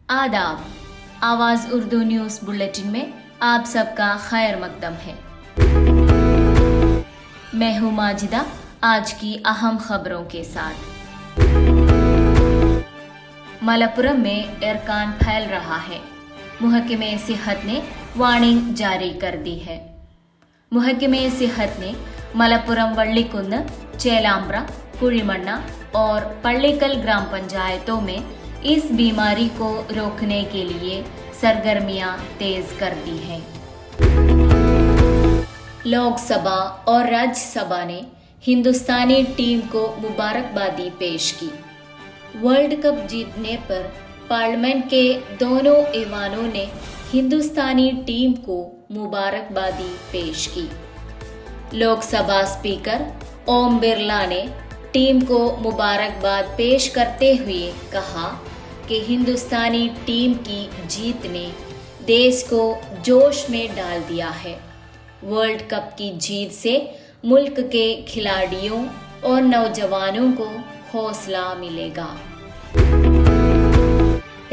आदाब। आवाज़ Urdu news bulletin में आप सबका खैर मकदम है। मैं हूँ माजिदा, आज की अहम खबरों के साथ। मलप्पुरम में एरकान फैल रहा है। महकमे सेहत ने वार्निंग जारी कर दी है। महकमे सेहत ने मलप्पुरम वल्लिकुन्न, चेलाम्ब्र, कुड़िमण्ण और पल्लिकल ग्राम पंचायतों में इस बीमारी को रोकने के लिए सरगर्मियां तेज कर दी हैं। लोकसभा और राज्यसभा ने हिंदुस्तानी टीम को मुबारकबादी पेश की। वर्ल्ड कप जीतने पर पार्लियामेंट के दोनों ऐवानों ने हिंदुस्तानी टीम को मुबारकबादी पेश की। लोकसभा स्पीकर ओम बिरला ने टीम को मुबारकबाद पेश करते हुए कहा कि हिंदुस्तानी टीम की जीत ने देश को जोश में डाल दिया है। वर्ल्ड कप की जीत से मुल्क के खिलाड़ियों और नौजवानों को हौसला मिलेगा।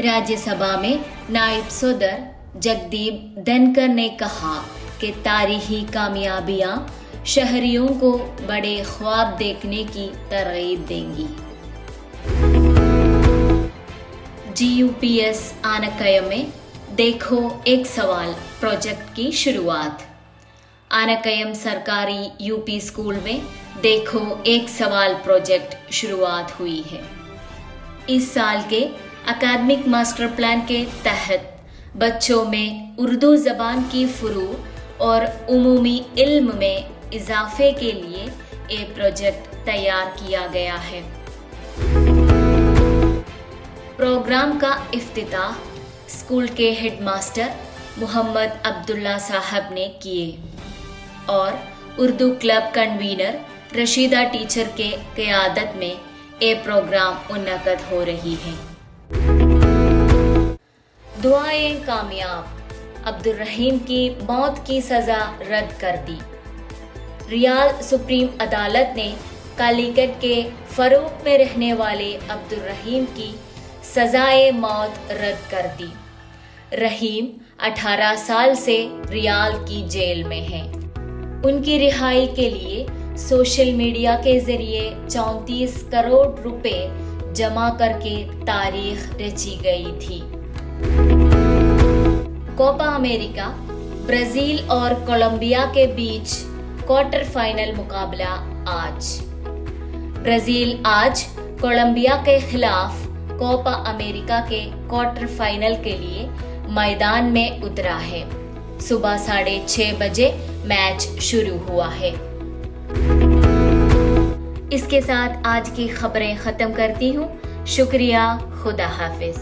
राज्यसभा में नायब सदर जगदीप धनकर ने कहा कि तारीखी कामयाबियां शहरियों को बड़े ख्वाब देखने की तरगीब देंगी। GUPS आनकयम में देखो एक सवाल प्रोजेक्ट की शुरुआत। आनकयम सरकारी यूपी स्कूल में देखो एक सवाल प्रोजेक्ट शुरुआत हुई है। इस साल के अकादमिक मास्टर प्लान के तहत बच्चों में उर्दू ज़बान की फ़ुरूअ और उमूमी इल्म में इजाफे के लिए एक प्रोजेक्ट तैयार किया गया है। प्रोग्राम का इफ्तिताह स्कूल के हेडमास्टर मोहम्मद अब्दुल्ला साहब ने किए और Urdu club convener Rashida teacher के क़यादत में ये प्रोग्राम मुनक़द हो रही है। दुआएं कामयाब, अब्दुल रहीम की मौत की सज़ा रद्द कर दी। रियाल सुप्रीम अदालत ने कालीकट के फरूक में रहने वाले अब्दुल रहीम की सज़ाए मौत रद्द कर दी। रहीम 18 साल से रियाल की जेल में हैं। उनकी रिहाई के लिए सोशल मीडिया के जरिए 34 करोड़ रुपए जमा करके तारीख रची गई थी। कोपा अमेरिका, ब्राज़ील और कोलंबिया के बीच क्वार्टर फाइनल मुकाबला आज। ब्राज़ील आज कोलंबिया के खिलाफ कोपा अमेरिका के क्वार्टर फाइनल के लिए मैदान में उतरा है। सुबह 6:30 बजे मैच शुरू हुआ है। इसके साथ आज की खबरें ख़त्म करती हूँ। शुक्रिया, खुदा हाफिज।